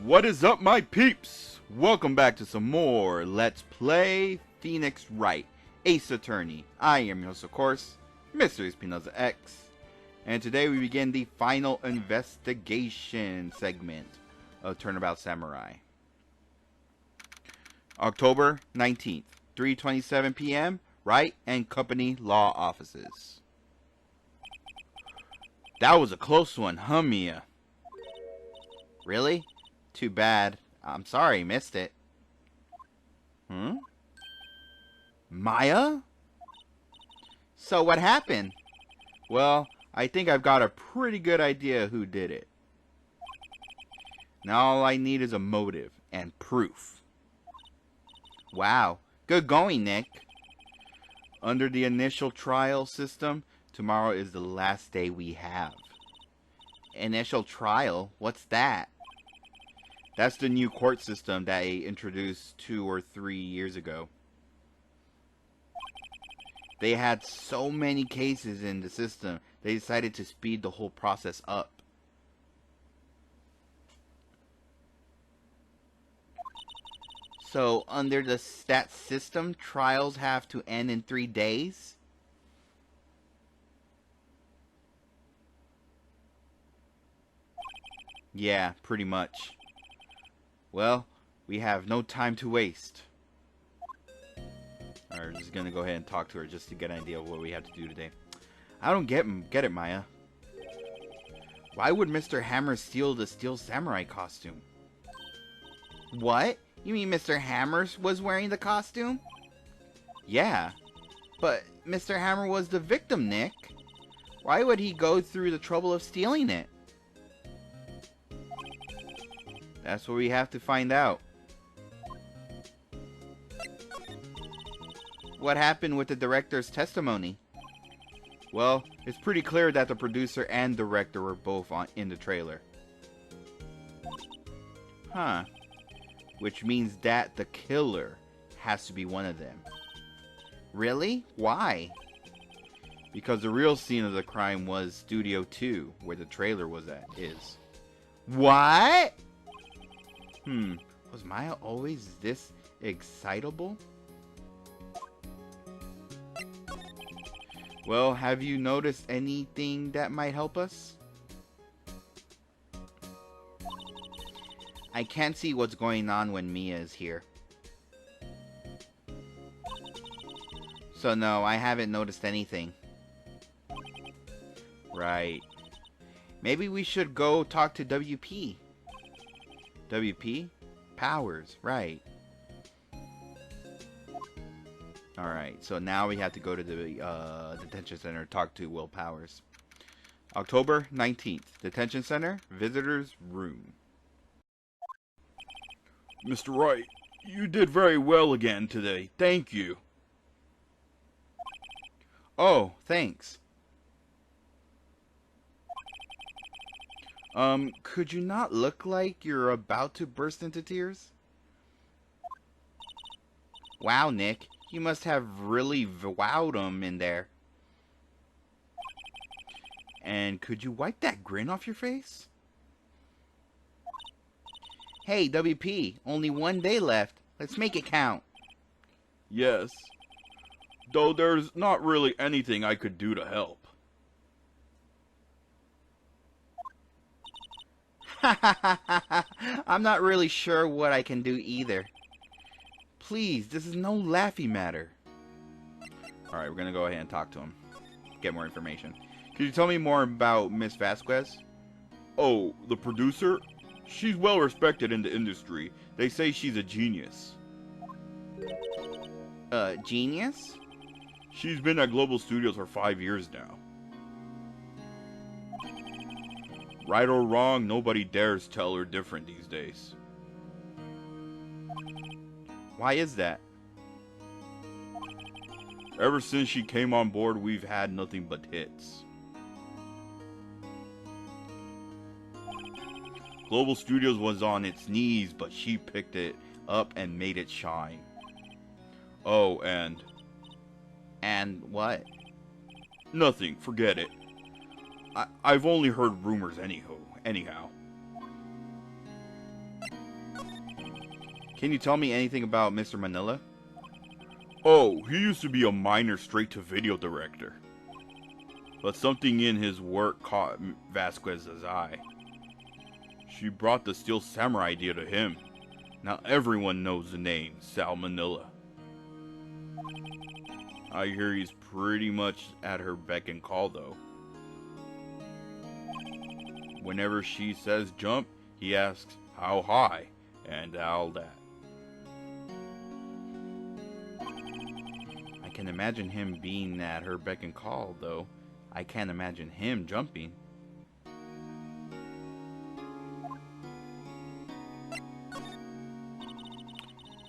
What is up, my peeps? Welcome back to some more Let's Play Phoenix Wright, Ace Attorney. I am your host, of course, Mr. Espinoza X. And today we begin the final investigation segment of Turnabout Samurai. October 19th, 3:27 p.m., Wright and Company Law Offices. That was a close one, huh, Mia? Really? Too bad. I'm sorry, missed it. Maya? So what happened? Well, I think I've got a pretty good idea who did it. Now all I need is a motive and proof. Wow, good going, Nick. Under the initial trial system, tomorrow is the last day we have. Initial trial? What's that? That's the new court system that they introduced 2 or 3 years ago. They had so many cases in the system, they decided to speed the whole process up. So, under the stat system, trials have to end in 3 days? Yeah, pretty much. Well, we have no time to waste. We're just gonna go ahead and talk to her just to get an idea of what we have to do today. I don't get it, Maya. Why would Mr. Hammer steal the Steel Samurai costume? What? You mean Mr. Hammer was wearing the costume? Yeah, but Mr. Hammer was the victim, Nick. Why would he go through the trouble of stealing it? That's what we have to find out. What happened with the director's testimony? Well, it's pretty clear that the producer and director were both in the trailer. Huh. Which means that the killer has to be one of them. Really? Why? Because the real scene of the crime was Studio 2, where the trailer is. What? Was Maya always this excitable? Well, have you noticed anything that might help us? I can't see what's going on when Mia is here. So no, I haven't noticed anything. Right. Maybe we should go talk to WP. WP? Powers, right. Alright, so now we have to go to the detention center and talk to Will Powers. October 19th, detention center, visitors room. Mr. Wright, you did very well again today. Thank you. Oh, thanks. Could you not look like you're about to burst into tears? Wow, Nick. You must have really wowed them in there. And could you wipe that grin off your face? Hey, WP, only 1 day left. Let's make it count. Yes. Though there's not really anything I could do to help. I'm not really sure what I can do either. Please, this is no laughing matter. Alright, we're gonna go ahead and talk to him. Get more information. Could you tell me more about Miss Vasquez? Oh, the producer? She's well respected in the industry. They say she's a genius. Genius? She's been at Global Studios for 5 years now. Right or wrong, nobody dares tell her different these days. Why is that? Ever since she came on board, we've had nothing but hits. Global Studios was on its knees, but she picked it up and made it shine. Oh, and... And what? Nothing, forget it. I've only heard rumors anyhow. Can you tell me anything about Mr. Manella? Oh, he used to be a minor straight-to-video director. But something in his work caught Vasquez's eye. She brought the Steel Samurai idea to him. Now everyone knows the name, Sal Manella. I hear he's pretty much at her beck and call, though. Whenever she says jump, he asks, how high? And all that. I can imagine him being at her beck and call, though. I can't imagine him jumping.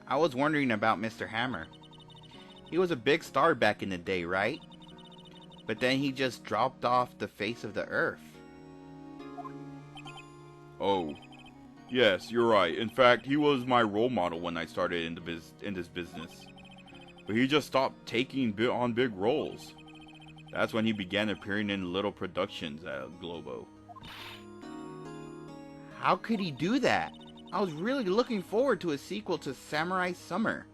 I was wondering about Mr. Hammer. He was a big star back in the day, right? But then he just dropped off the face of the earth. Oh, yes, you're right. In fact, he was my role model when I started in this business. But he just stopped taking on big roles. That's when he began appearing in little productions at Globo. How could he do that? I was really looking forward to a sequel to Samurai Summer.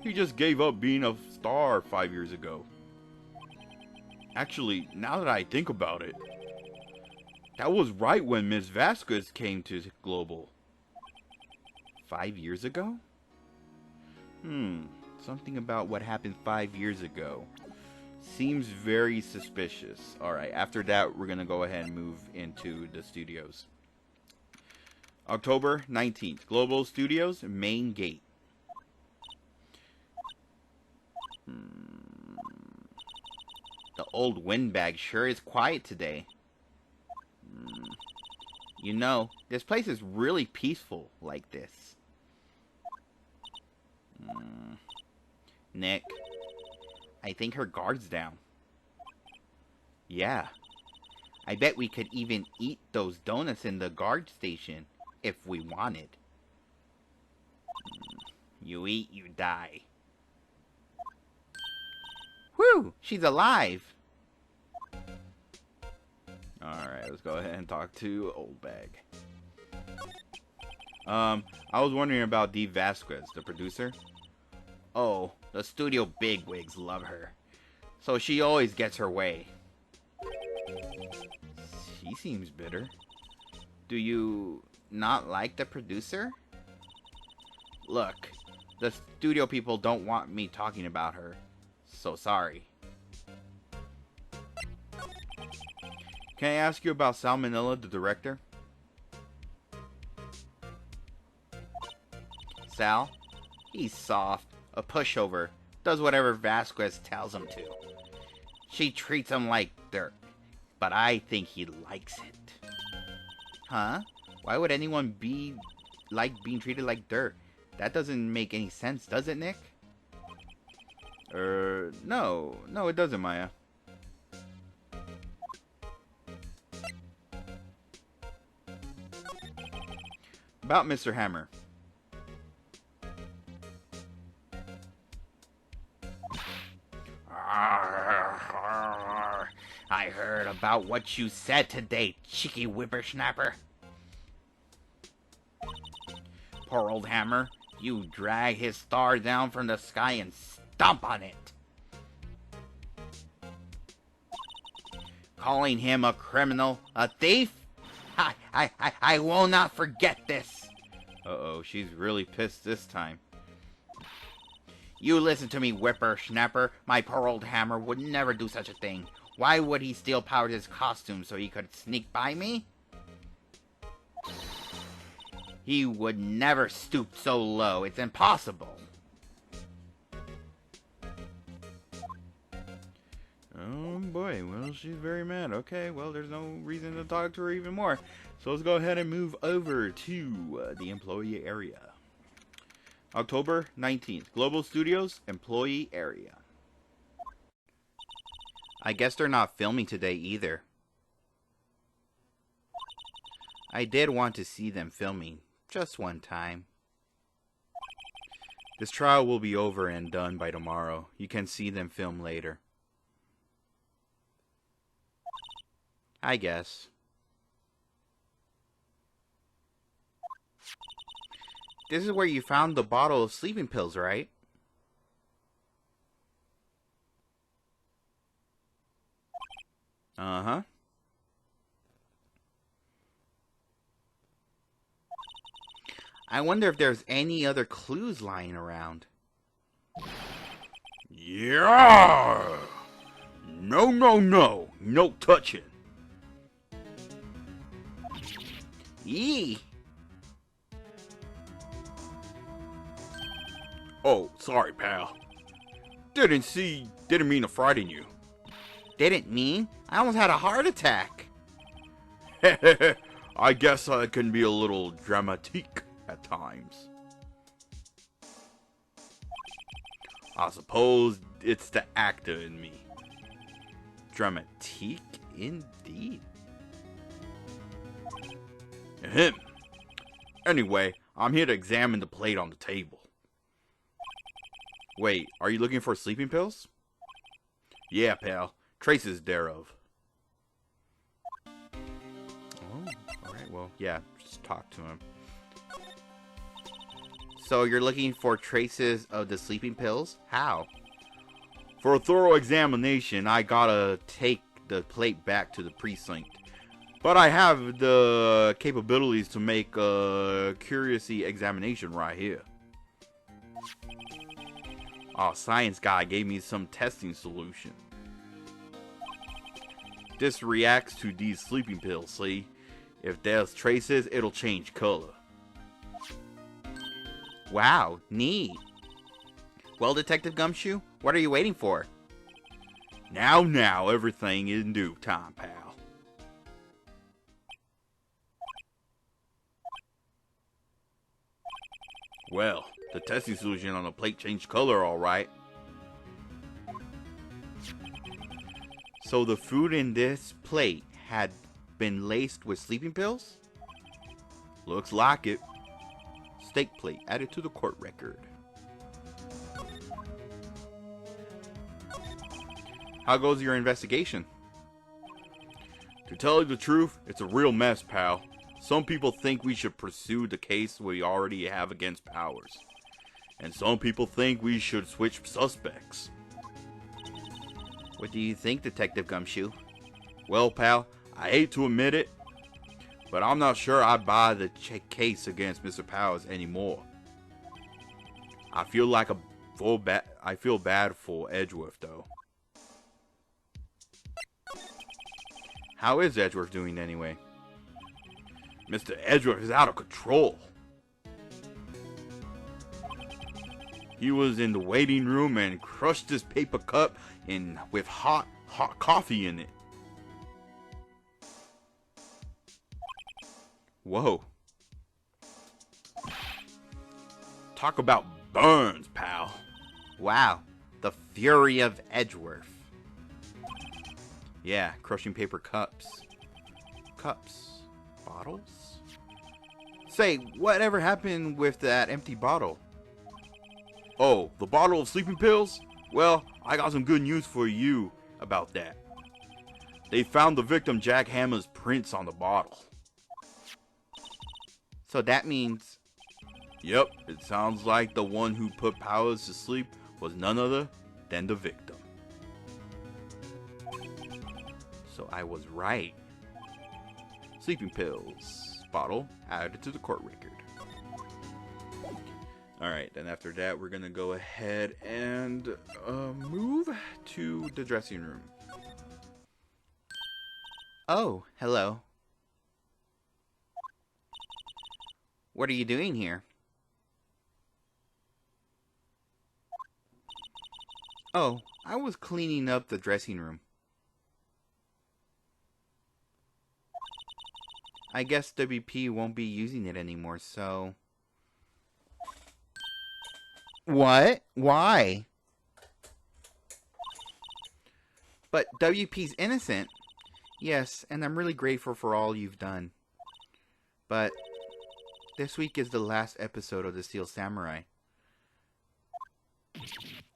He just gave up being a star 5 years ago. Actually, now that I think about it, that was right when Ms. Vasquez came to Global. 5 years ago? Something about what happened 5 years ago seems very suspicious. Alright, after that, we're going to go ahead and move into the studios. October 19th, Global Studios, main gate. The old windbag sure is quiet today. You know, this place is really peaceful like this. Nick, I think her guard's down. Yeah. I bet we could even eat those donuts in the guard station if we wanted. You eat, you die. Whew, she's alive. Alright, let's go ahead and talk to Oldbag. I was wondering about Dee Vazquez, the producer. Oh, the studio bigwigs love her. So she always gets her way. She seems bitter. Do you not like the producer? Look, the studio people don't want me talking about her. So sorry. Can I ask you about Sal Manella, the director? Sal? He's soft, a pushover, does whatever Vasquez tells him to. She treats him like dirt, but I think he likes it. Huh? Why would anyone like being treated like dirt? That doesn't make any sense, does it, Nick? No, it doesn't, Maya. About Mr. Hammer. I heard about what you said today, cheeky whippersnapper. Poor old Hammer, you drag his star down from the sky and stomp on it. Calling him a criminal, a thief? I will not forget this. Uh-oh, she's really pissed this time. You listen to me, whippersnapper. My poor old Hammer would never do such a thing. Why would he steal Powder's costume so he could sneak by me? He would never stoop so low. It's impossible. Oh boy, well, she's very mad. Okay, well, there's no reason to talk to her even more. So let's go ahead and move over to the employee area. October 19th, Global Studios, employee area. I guess they're not filming today either. I did want to see them filming, just one time. This trial will be over and done by tomorrow. You can see them film later. I guess. This is where you found the bottle of sleeping pills, right? Uh-huh. I wonder if there's any other clues lying around. Yeah! No, no, no. No touching. Yee! Oh, sorry, pal. Didn't mean to frighten you. Didn't mean? I almost had a heart attack. I guess I can be a little dramatique at times. I suppose it's the actor in me. Dramatique indeed. Ahem. Anyway, I'm here to examine the plate on the table. Wait, are you looking for sleeping pills? Yeah, pal. Traces thereof. Oh, alright, well, yeah, just talk to him. So you're looking for traces of the sleeping pills? How? For a thorough examination, I gotta take the plate back to the precinct. But I have the capabilities to make a curiosity examination right here. Our science guy gave me some testing solution. This reacts to these sleeping pills, see? If there's traces, it'll change color. Wow, neat. Well, Detective Gumshoe, what are you waiting for? Now, everything in due time, pal. Well, the testing solution on the plate changed color, alright. So the food in this plate had been laced with sleeping pills? Looks like it. Steak plate added to the court record. How goes your investigation? To tell you the truth, it's a real mess, pal. Some people think we should pursue the case we already have against Powers. And some people think we should switch suspects. What do you think, Detective Gumshoe? Well, pal, I hate to admit it, but I'm not sure I buy the case against Mr. Powers anymore. I feel bad for Edgeworth, though. How is Edgeworth doing anyway? Mr. Edgeworth is out of control. He was in the waiting room and crushed his paper cup with hot coffee in it. Whoa. Talk about burns, pal. Wow, the fury of Edgeworth. Yeah, crushing paper cups. Bottles? Say, whatever happened with that empty bottle? Oh, the bottle of sleeping pills? Well, I got some good news for you about that. They found the victim Jack Hammer's prints on the bottle. So that means... Yep, it sounds like the one who put Powers to sleep was none other than the victim. So I was right. Sleeping pills bottle added to the court record. Alright, then after that we're gonna go ahead and move to the dressing room. Oh, hello. What are you doing here? Oh, I was cleaning up the dressing room. I guess WP won't be using it anymore, so... What? Why? But WP's innocent. Yes, and I'm really grateful for all you've done. But this week is the last episode of the Steel Samurai.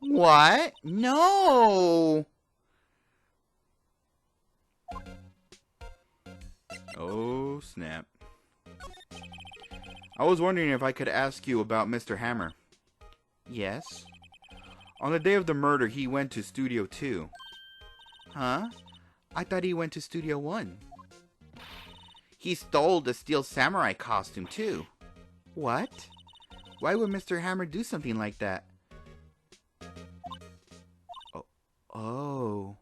What? No! Oh, snap. I was wondering if I could ask you about Mr. Hammer. Yes? On the day of the murder, he went to Studio 2. Huh? I thought he went to Studio 1. He stole the Steel Samurai costume, too. What? Why would Mr. Hammer do something like that? Oh.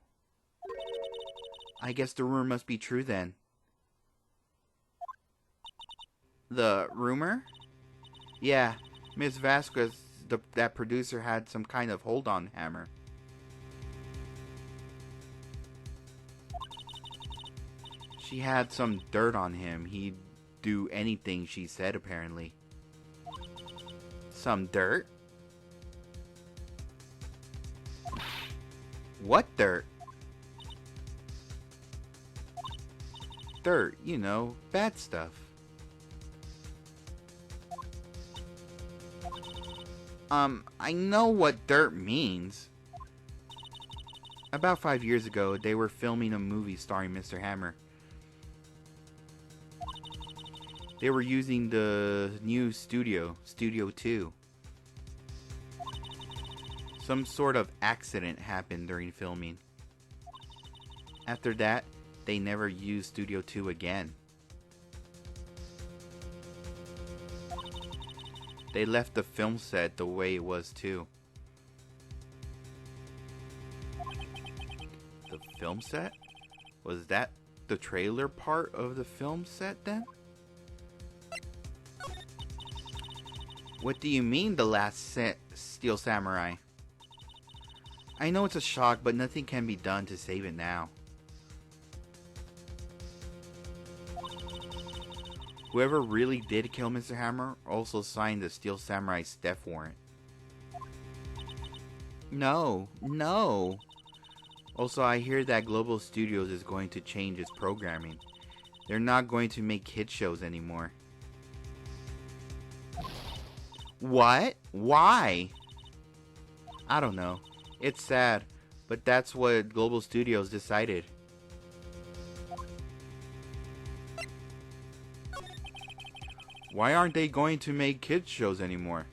I guess the rumor must be true then. The rumor? Yeah, Miss Vasquez, that producer, had some kind of hold on Hammer. She had some dirt on him. He'd do anything she said, apparently. Some dirt? What dirt? Dirt, you know, bad stuff. I know what dirt means. About 5 years ago, they were filming a movie starring Mr. Hammer. They were using the new studio, Studio 2. Some sort of accident happened during filming. After that, they never used Studio 2 again. They left the film set the way it was too. The film set? Was that the trailer part of the film set then? What do you mean, the last Steel Samurai? I know it's a shock, but nothing can be done to save it now. Whoever really did kill Mr. Hammer also signed the Steel Samurai's death warrant. No. Also, I hear that Global Studios is going to change its programming. They're not going to make kid shows anymore. What? Why? I don't know. It's sad, but that's what Global Studios decided. Why aren't they going to make kids shows anymore?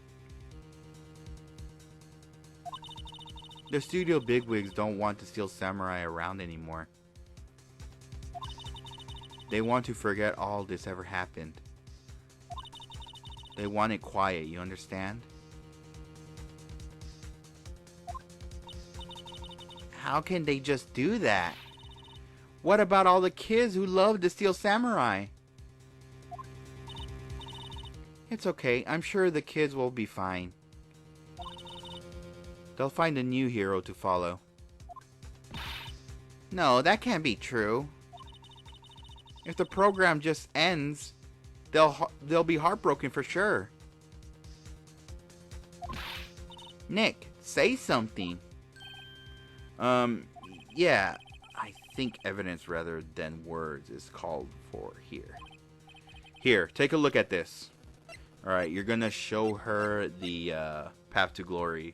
The studio bigwigs don't want the Steel Samurai around anymore. They want to forget all this ever happened. They want it quiet, you understand? How can they just do that? What about all the kids who love the Steel Samurai? It's okay, I'm sure the kids will be fine. They'll find a new hero to follow. No, that can't be true. If the program just ends, they'll be heartbroken for sure. Nick, say something. Yeah, I think evidence rather than words is called for here. Here, take a look at this. Alright, you're gonna show her the Path to Glory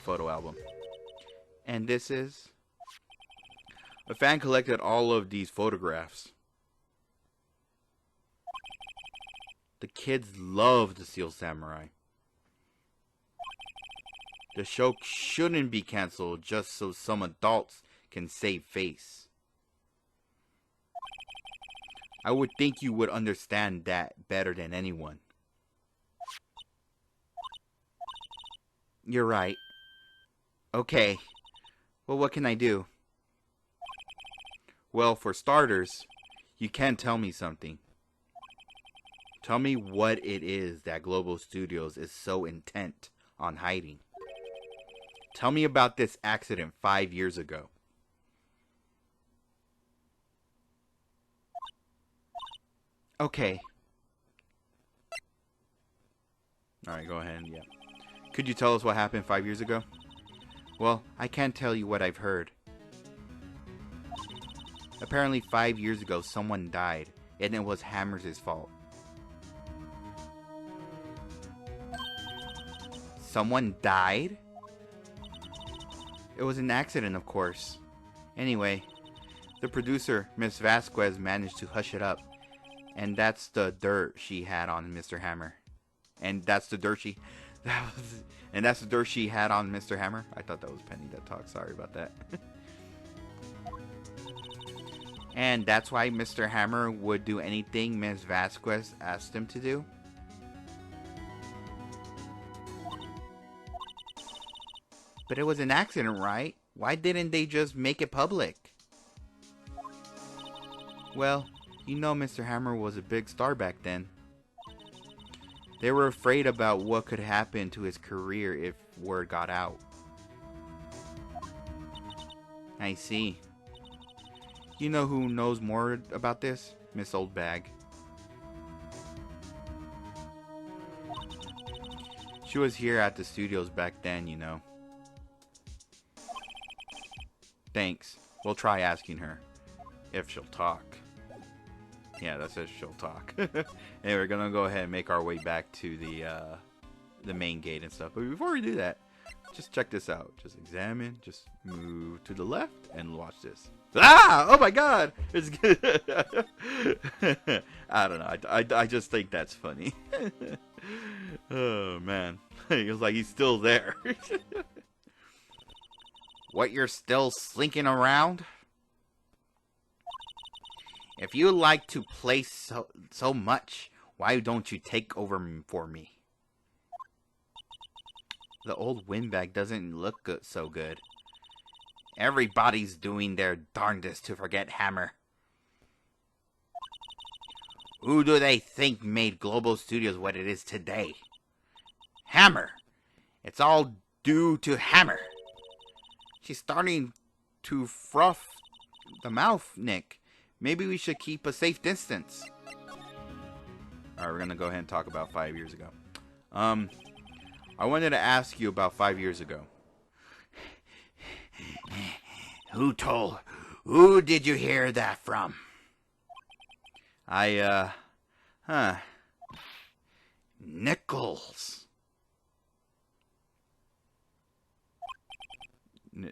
photo album. And this is... a fan collected all of these photographs. The kids love the Steel Samurai. The show shouldn't be cancelled just so some adults can save face. I would think you would understand that better than anyone. You're right. Okay. Well, what can I do? Well, for starters, you can tell me something. Tell me what it is that Global Studios is so intent on hiding. Tell me about this accident 5 years ago. Okay. Alright, go ahead, yeah. Could you tell us what happened 5 years ago? Well, I can't tell you what I've heard. Apparently 5 years ago someone died, and it was Hammer's fault. Someone died? It was an accident, of course. Anyway, the producer, Miss Vasquez, managed to hush it up. And that's the dirt she had on Mr. Hammer. And that's the dirt she... and that's the dirt she had on Mr. Hammer. I thought that was Penny that talked. Sorry about that. And that's why Mr. Hammer would do anything Ms. Vasquez asked him to do. But it was an accident, right? Why didn't they just make it public? Well, you know Mr. Hammer was a big star back then. They were afraid about what could happen to his career if word got out. I see. You know who knows more about this? Miss Oldbag. She was here at the studios back then, you know. Thanks. We'll try asking her. If she'll talk. Yeah, that says she'll talk. And we're gonna go ahead and make our way back to the main gate and stuff. But before we do that, just check this out. Just examine. Just move to the left and watch this. Ah! Oh my God! It's good. I don't know. I just think that's funny. Oh man, it was like he's still there. What, you're still slinking around? If you like to play so much, why don't you take over for me? The old windbag doesn't look so good. Everybody's doing their darndest to forget Hammer. Who do they think made Global Studios what it is today? Hammer! It's all due to Hammer. She's starting to froth the mouth, Nick. Maybe we should keep a safe distance. Alright, we're gonna go ahead and talk about 5 years ago. I wanted to ask you about 5 years ago. Who did you hear that from? Nichols.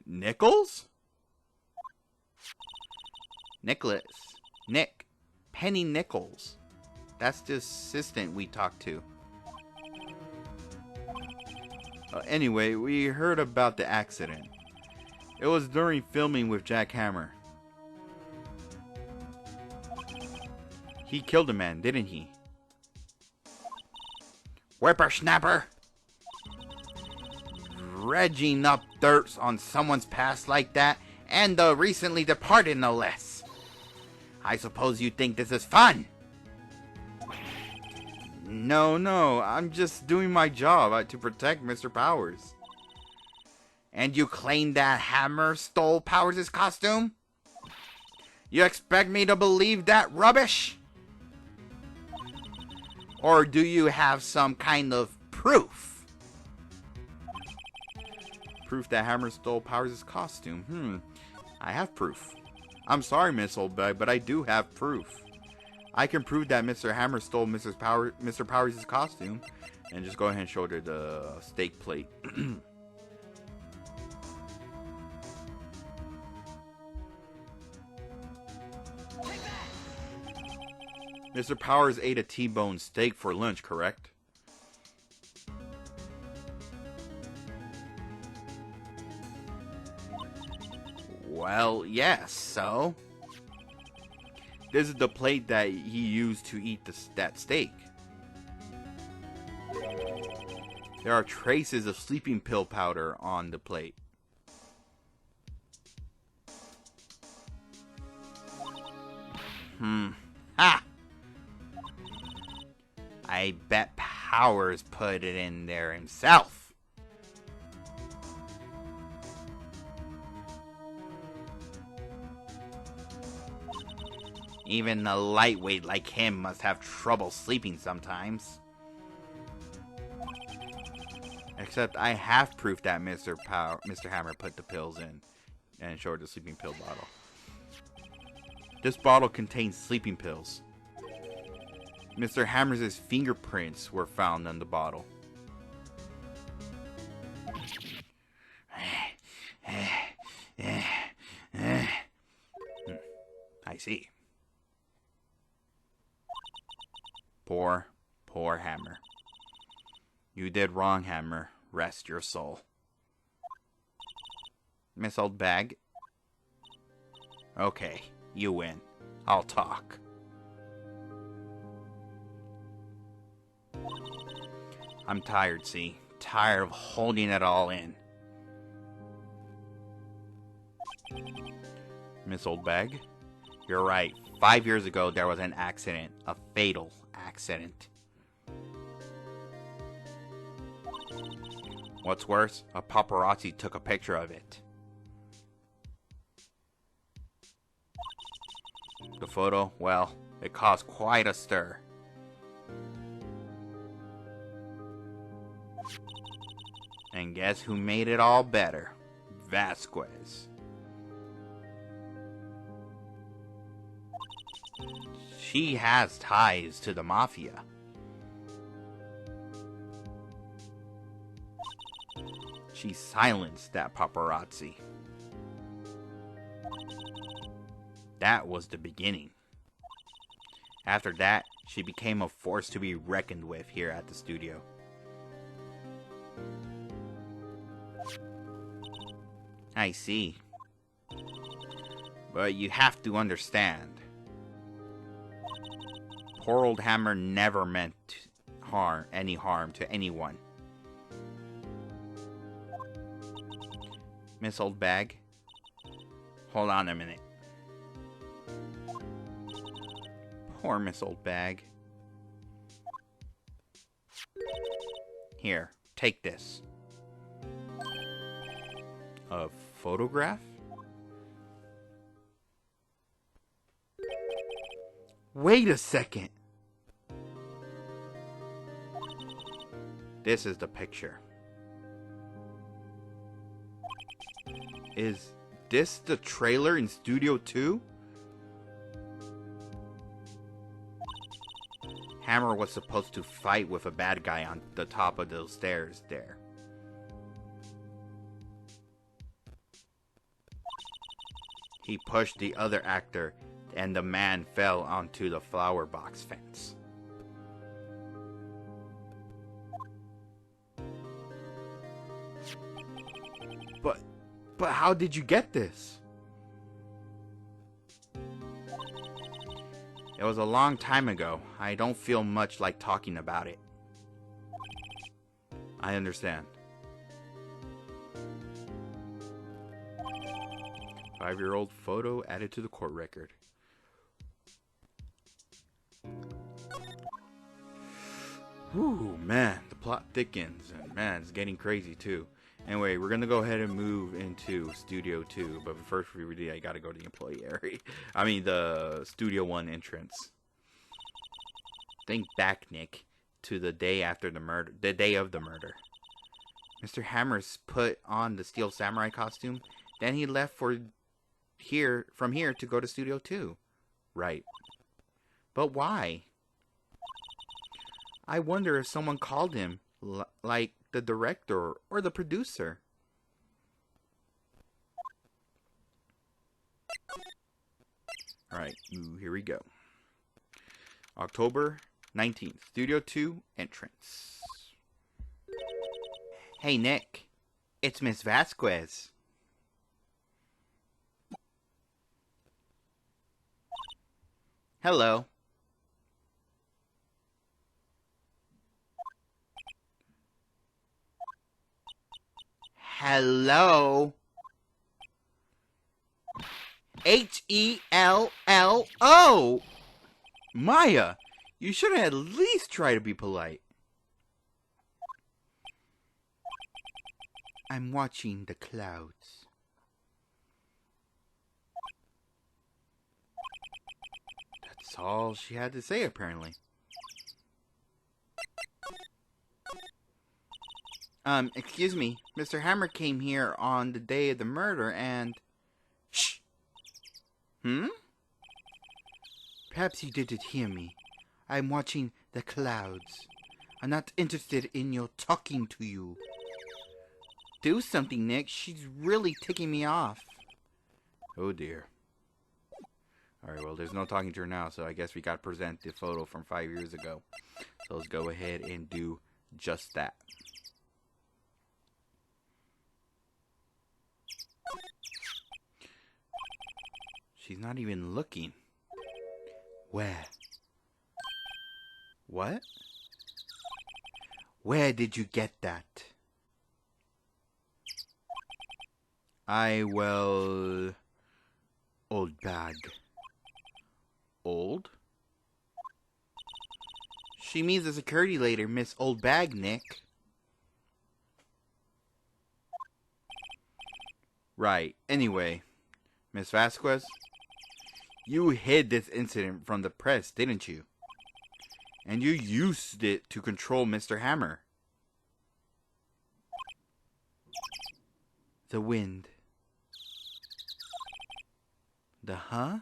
Nichols? Nicholas. Nick. Penny Nichols. That's the assistant we talked to. Anyway, we heard about the accident. It was during filming with Jack Hammer. He killed a man, didn't he? Whippersnapper! Dredging up dirt on someone's past like that, and the recently departed no less. I suppose you think this is fun? No, I'm just doing my job to protect Mr. Powers. And you claim that Hammer stole Powers' costume? You expect me to believe that rubbish? Or do you have some kind of proof? Proof that Hammer stole Powers' costume? I have proof. I'm sorry, Miss Oldbag, but I do have proof. I can prove that Mr. Hammer stole Mr. Powers' costume. And just go ahead and show her the steak plate. Mr. Powers ate a T-bone steak for lunch, correct? Well, yes, so? This is the plate that he used to eat that steak. There are traces of sleeping pill powder on the plate. Ha! I bet Powers put it in there himself. Even a lightweight like him must have trouble sleeping sometimes. Except I have proof that Mr. Hammer put the pills in and showed the sleeping pill bottle. This bottle contains sleeping pills. Mr. Hammer's fingerprints were found on the bottle. I see. Poor Hammer. You did wrong, Hammer. Rest your soul. Miss Oldbag? Okay, you win. I'll talk. I'm tired, see? Tired of holding it all in. Miss Oldbag? You're right. 5 years ago, there was an accident. A fatal accident. What's worse, a paparazzi took a picture of it. The photo, well, it caused quite a stir. And guess who made it all better? Vasquez. She has ties to the mafia. She silenced that paparazzi. That was the beginning. After that, she became a force to be reckoned with here at the studio. I see. But you have to understand. Poor old Hammer never meant any harm to anyone. Miss Oldbag, hold on a minute. Poor Miss Oldbag. Here, take this. A photograph? Wait a second. This is the picture. Is this the trailer in Studio 2? Hammer was supposed to fight with a bad guy on the top of those stairs there. He pushed the other actor and the man fell onto the flower box fence. But how did you get this? It was a long time ago. I don't feel much like talking about it. I understand. 5-year-old photo added to the court record. Whew, man, the plot thickens, and man, it's getting crazy too. Anyway, we're gonna go ahead and move into Studio 2, but first, really, I gotta go to the employee area. I mean, the Studio 1 entrance. Think back, Nick, to the day after the murder, the day of the murder. Mr. Hammers put on the Steel Samurai costume, then he left from here to go to Studio 2. Right. But why? I wonder if someone called him, like the director or the producer. Alright, here we go. October 19th, Studio 2 entrance. Hey Nick, it's Miss Vasquez. Hello. Hello. Hello. Maya, you should at least try to be polite. I'm watching the clouds. That's all she had to say, apparently. Excuse me. Mr. Hammer came here on the day of the murder and... Shh! Perhaps you didn't hear me. I'm watching the clouds. I'm not interested in your talking to you. Do something, Nick. She's really ticking me off. Oh, dear. Alright, well, there's no talking to her now, so I guess we gotta present the photo from 5 years ago. So let's go ahead and do just that. She's not even looking. Where? What? Where did you get that? I will... Old bag. Old? She means the security lady, Miss Old Bag, Nick. Right. Anyway, Miss Vasquez, you hid this incident from the press, didn't you? And you used it to control Mr. Hammer. The wind. The huh?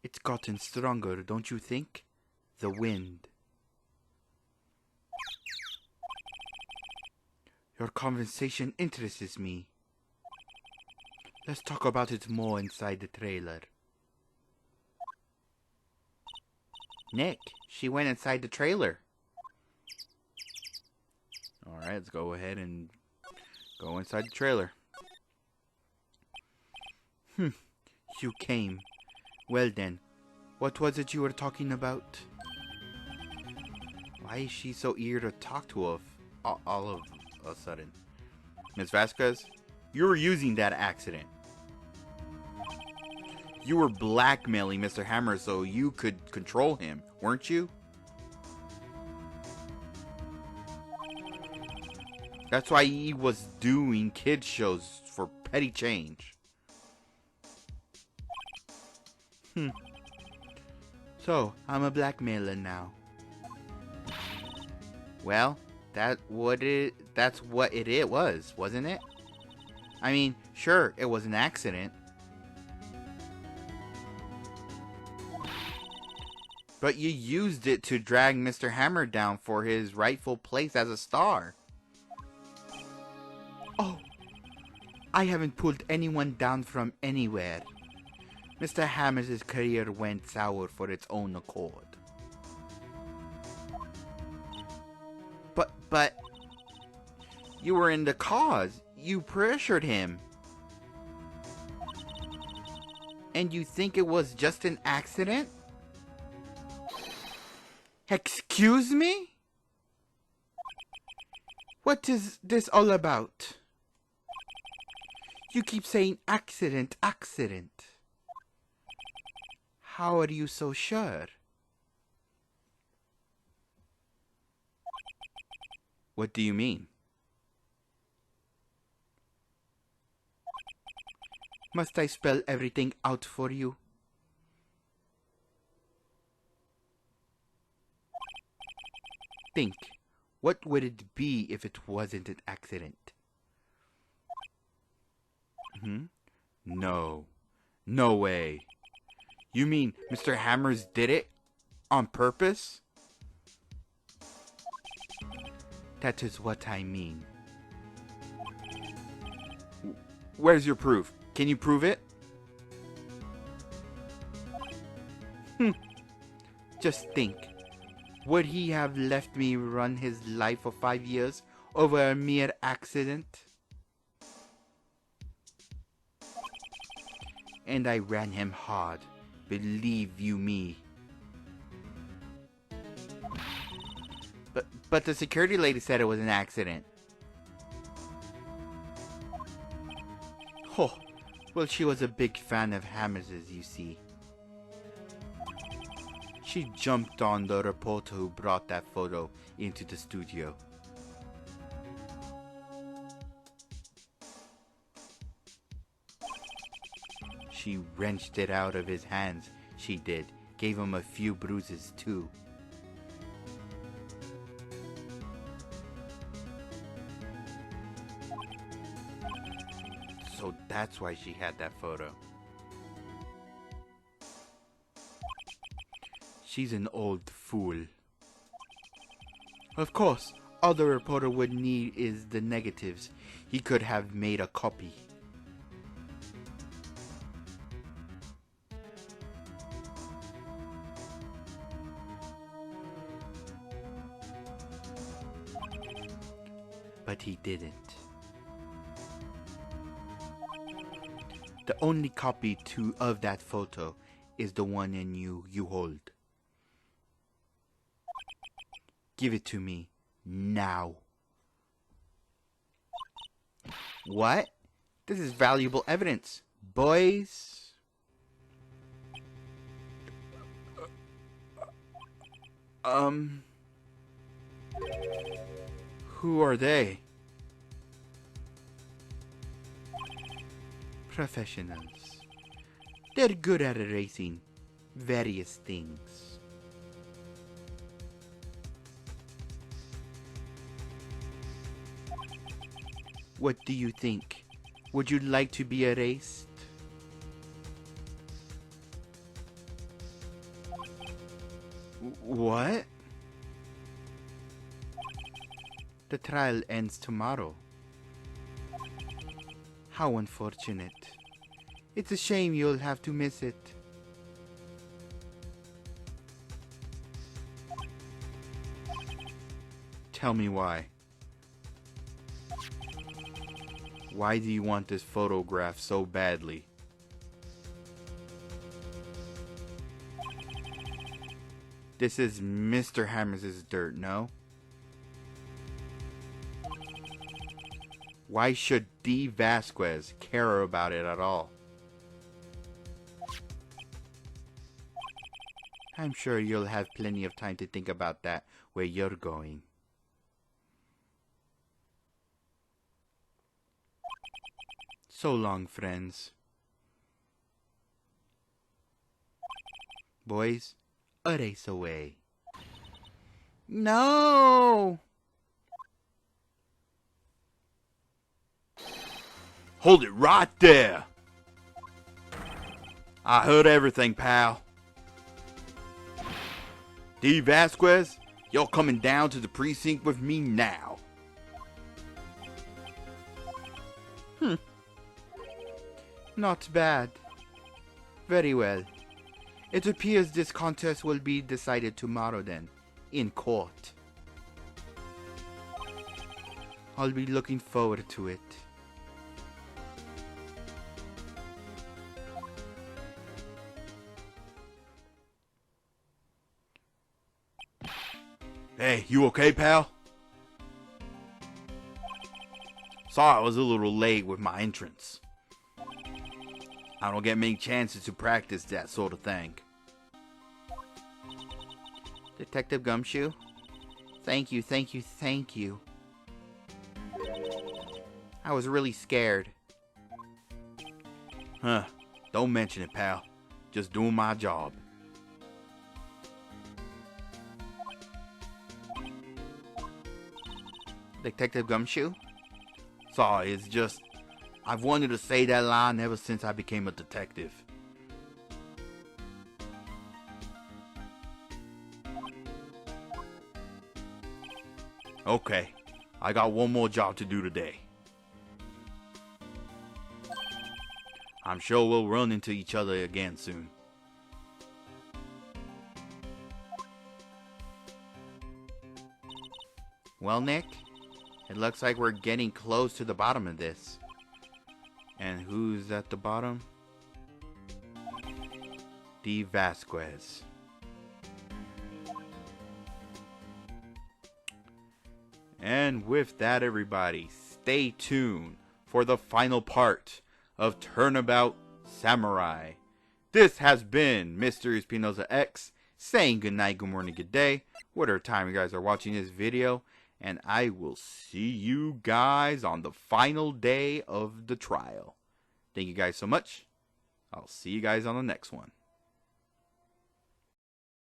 It's gotten stronger, don't you think? The wind. Your conversation interests me. Let's talk about it more inside the trailer. Nick, she went inside the trailer. Alright, let's go ahead and go inside the trailer. You came. Well then, what was it you were talking about? Why is she so eager to talk to us all of a sudden? Miss Vasquez, you were using that accident. You were blackmailing Mr. Hammer so you could control him, weren't you? That's why he was doing kids shows for petty change. So, I'm a blackmailer now. Well, that's what it was, wasn't it? I mean, sure, it was an accident. But you used it to drag Mr. Hammer down for his rightful place as a star. Oh, I haven't pulled anyone down from anywhere. Mr. Hammer's career went sour for its own accord. But you were in the cause. You pressured him. And you think it was just an accident? Excuse me? What is this all about? You keep saying accident, accident. How are you so sure? What do you mean? Must I spell everything out for you? Think, what would it be if it wasn't an accident? No. No way. You mean Mr. Hammers did it on purpose? That is what I mean. Where's your proof? Can you prove it? Just think. Would he have left me run his life for 5 years over a mere accident? And I ran him hard. Believe you me. But the security lady said it was an accident. Oh, well, she was a big fan of Hammers's, you see. She jumped on the reporter who brought that photo into the studio. She wrenched it out of his hands, she did. Gave him a few bruises, too. So that's why she had that photo. She's an old fool. Of course, all the reporter would need is the negatives. He could have made a copy. But he didn't. The only copy of that photo is the one you hold. Give it to me now. What? This is valuable evidence, boys. Who are they? Professionals. They're good at erasing various things. What do you think? Would you like to be erased? What? The trial ends tomorrow. How unfortunate. It's a shame you'll have to miss it. Tell me why. Why do you want this photograph so badly? This is Mr. Hammer's dirt, no? Why should Dee Vazquez care about it at all? I'm sure you'll have plenty of time to think about that where you're going. So long, friends. Boys, a race away. No! Hold it right there! I heard everything, pal. Dee Vazquez, you're coming down to the precinct with me now. Not bad. Very well. It appears this contest will be decided tomorrow then, in court. I'll be looking forward to it. Hey, you okay, pal? Sorry I was a little late with my entrance. I don't get many chances to practice that sort of thing. Detective Gumshoe? Thank you, thank you, thank you. I was really scared. Huh, don't mention it, pal. Just doing my job. Detective Gumshoe? Sorry, it's just I've wanted to say that line ever since I became a detective. Okay, I got one more job to do today. I'm sure we'll run into each other again soon. Well, Nick, it looks like we're getting close to the bottom of this. And who's at the bottom? Dee Vazquez. And with that, everybody, stay tuned for the final part of Turnabout Samurai. This has been Mr. Espinosa X saying good night, good morning, good day, whatever time you guys are watching this video. And I will see you guys on the final day of the trial. Thank you guys so much. I'll see you guys on the next one.